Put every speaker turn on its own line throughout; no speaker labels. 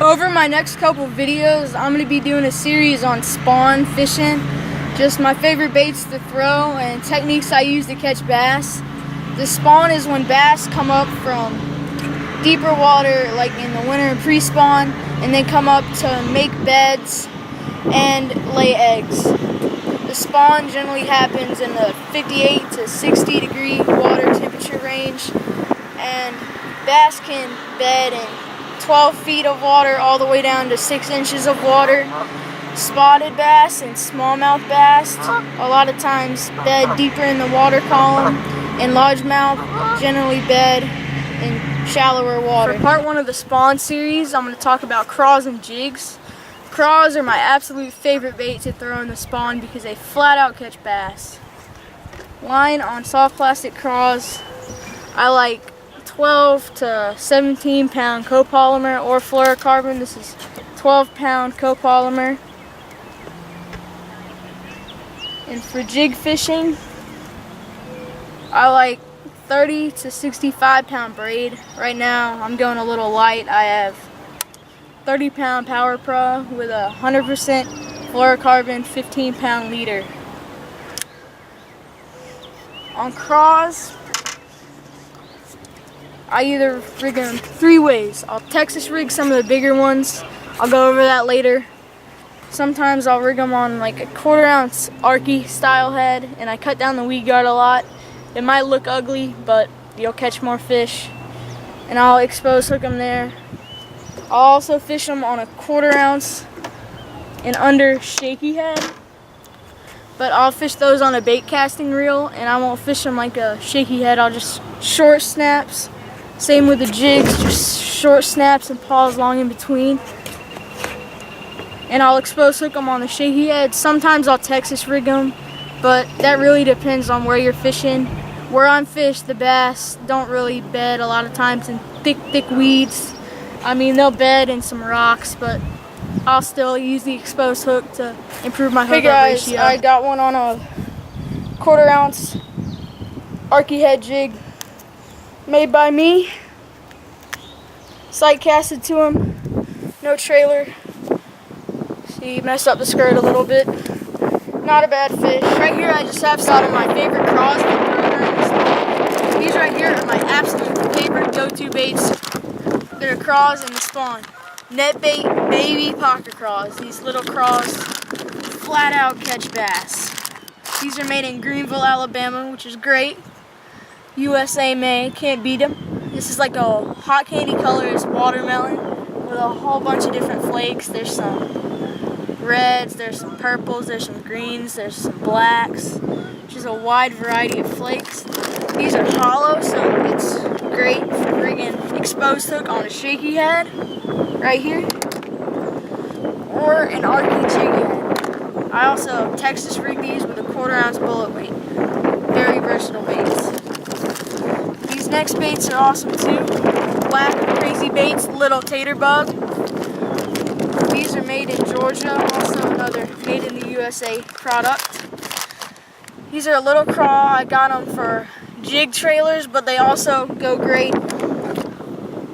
Over my next couple videos, I'm going to be doing a series on spawn fishing, just my favorite baits to throw and techniques I use to catch bass. The spawn is when bass come up from deeper water, like in the winter and pre-spawn, and then come up to make beds and lay eggs. The spawn generally happens in the 58 to 60 degree water temperature range, and bass can bed in 12 feet of water all the way down to 6 inches of water. Spotted bass and smallmouth bass a lot of times bed deeper in the water column, and largemouth generally bed in shallower water. For part 1 of the spawn series, I'm going to talk about craws and jigs. Craws are my absolute favorite bait to throw in the spawn because they flat out catch bass. Line on soft plastic craws, I like 12 to 17 pound copolymer or fluorocarbon. This is 12 pound copolymer. And for jig fishing, I like 30 to 65 pound braid. Right now I'm going a little light. I have 30 pound Power Pro with a 100% fluorocarbon 15 pound leader. On craws, I either rig them 3 ways. I'll Texas rig some of the bigger ones. I'll go over that later. Sometimes I'll rig them on like a 1/4 ounce Arky style head, and I cut down the weed guard a lot. It might look ugly, but you'll catch more fish. And I'll expose hook them there. I'll also fish them on a 1/4 ounce and under shaky head. But I'll fish those on a bait casting reel, and I won't fish them like a shaky head. I'll just short snaps. Same with the jigs, just short snaps and pause long in between. And I'll expose hook them on the shaky head. Sometimes I'll Texas rig them, but that really depends on where you're fishing. Where I'm fished, the bass don't really bed a lot of times in thick weeds. I mean, they'll bed in some rocks, but I'll still use the exposed hook to improve my hook up ratio. Hey guys, I got one on a 1/4 ounce Arky head jig made by me. Sight casted to him, no trailer. See, messed up the skirt a little bit. Not a bad fish. Right here I just have some of my favorite craws to throw during the spawn. These right here are my absolute favorite go-to baits. They're craws in the spawn. Net bait baby pocket craws. These little craws flat out catch bass. These are made in Greenville, Alabama, which is great. USA made, can't beat them. This is like a hot candy color is watermelon with a whole bunch of different flakes. There's some reds, there's some purples, there's some greens, there's some blacks. Just a wide variety of flakes. These are hollow, so it's great for rigging exposed hook on a shaky head, right here, or an Arky jig head. I also Texas rig these with a 1/4 ounce bullet weight. Very versatile baits. These next baits are awesome too. Black crazy baits, little tater bug. These are made in Georgia, also another made in the USA product. These are a little craw. I got them for jig trailers, but they also go great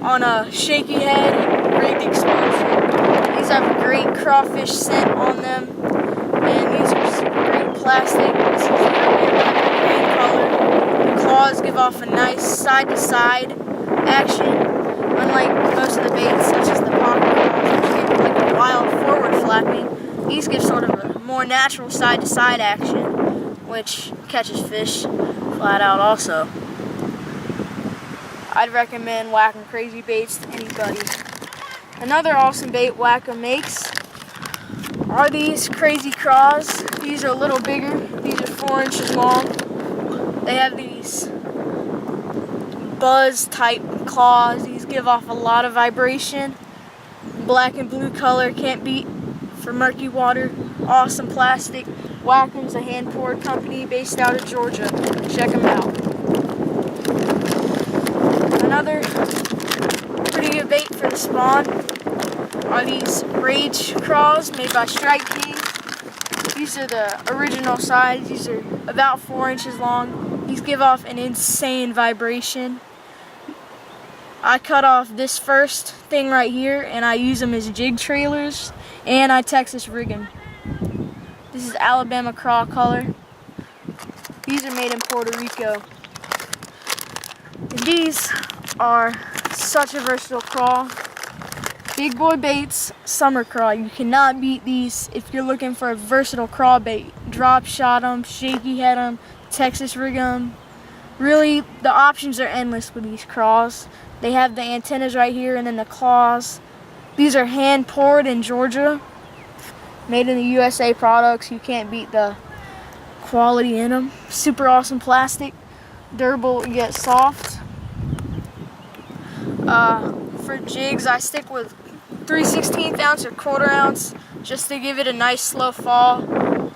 on a shaky head, rigged exposure. These have a great crawfish scent on them, and these are some great plastic. This is green color. The claws give off a nice side-to-side action, unlike most of the baits, such as the pocket claws, which give like a wild forward flapping. These give sort of a more natural side-to-side action, which catches fish flat out also. I'd recommend Wacom crazy baits to anybody. Another awesome bait Wacom makes are these crazy craws. These are a little bigger. These are 4 inches long. They have these buzz type claws. These give off a lot of vibration. Black and blue color, can't beat for murky water. Awesome plastic. Wacom's a hand poured company based out of Georgia. Check them out. Another pretty good bait for the spawn are these Rage Craws made by Strike King. These are the original size. These are about 4 inches long. These give off an insane vibration. I cut off this first thing right here and I use them as jig trailers, and I Texas rig them. This is Alabama craw color. These are made in Puerto Rico. And these are such a versatile craw. Big boy baits, summer craw. You cannot beat these if you're looking for a versatile craw bait. Drop shot them, shaky head them, Texas rig them. Really, the options are endless with these craws. They have the antennas right here and then the claws. These are hand poured in Georgia, made in the USA products. You can't beat the quality in them. Super awesome plastic, durable yet soft. For jigs, I stick with 3/16 ounce or 1/4 ounce just to give it a nice slow fall.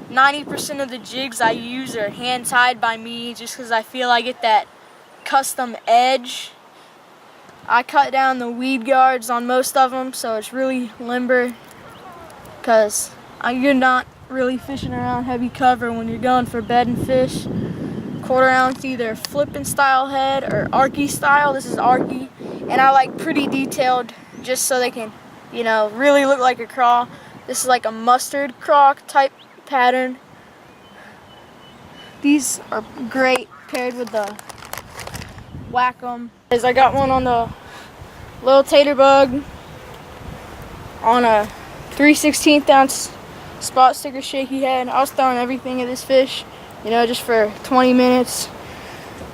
90% of the jigs I use are hand tied by me just because I feel I get that custom edge. I cut down the weed guards on most of them so it's really limber, because you're not really fishing around heavy cover when you're going for bedding fish. 1/4 ounce either flipping style head or arky style. This is arky, and I like pretty detailed just so they can, you know, really look like a craw. This is like a mustard craw type pattern. These are great paired with the Whack-'em. I got one on the little tater bug on a 3/16 ounce spot sticker shaky head. I was throwing everything at this fish, you know, just for 20 minutes.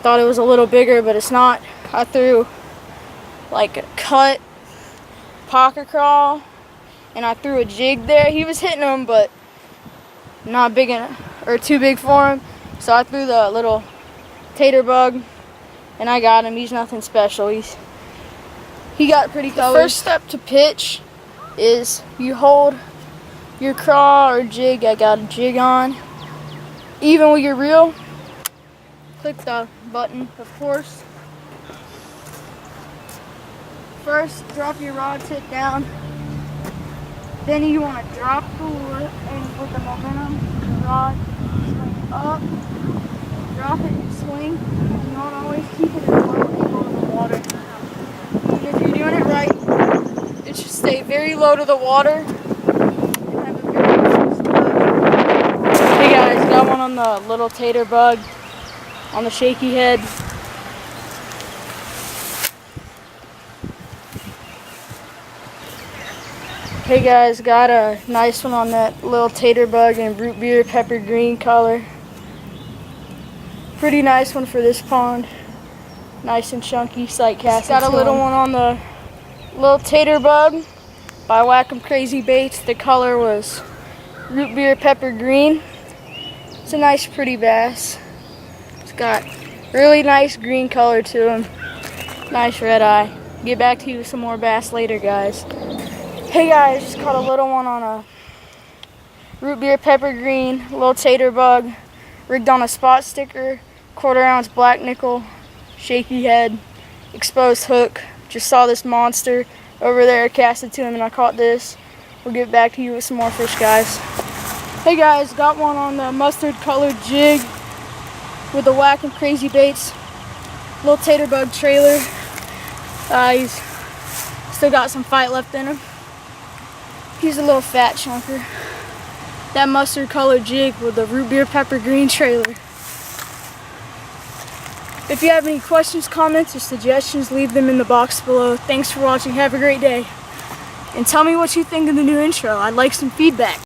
Thought it was a little bigger, but it's not. I threw like a cut pocket crawl and I threw a jig there. He was hitting them, but not big enough or too big for him. So I threw the little tater bug and I got him. He's nothing special. He got pretty colors. The first step to pitch is you hold your craw or jig. I got a jig on. Even with your reel, click the button, of course. First, drop your rod tip down. Then you want to drop the lure and with the momentum, the rod swing up, drop it and swing. You don't always keep it in the water. And if you're doing it right, it should stay very low to the water. Hey guys, got one on the little tater bug on the shaky head. Hey guys, got a nice one on that little tater bug in root beer pepper green color. Pretty nice one for this pond. Nice and chunky sight cast. Got a little one on the little tater bug by Whack-'em Crazy Baits. The color was root beer pepper green. It's a nice pretty bass. It's got really nice green color to him. Nice red eye. Get back to you with some more bass later, guys. Hey guys, just caught a little one on a root beer pepper green little tater bug, rigged on a spot sticker, 1/4 ounce black nickel, shaky head, exposed hook. Just saw this monster over there, casted to him, and I caught this. We'll get back to you with some more fish, guys. Hey guys, got one on the mustard colored jig with the Whack-'em Crazy Baits little tater bug trailer. He's still got some fight left in him. He's a little fat chunker. That mustard colored jig with the root beer pepper green trailer. If you have any questions, comments, or suggestions, leave them in the box below. Thanks for watching. Have a great day. And tell me what you think of the new intro. I'd like some feedback.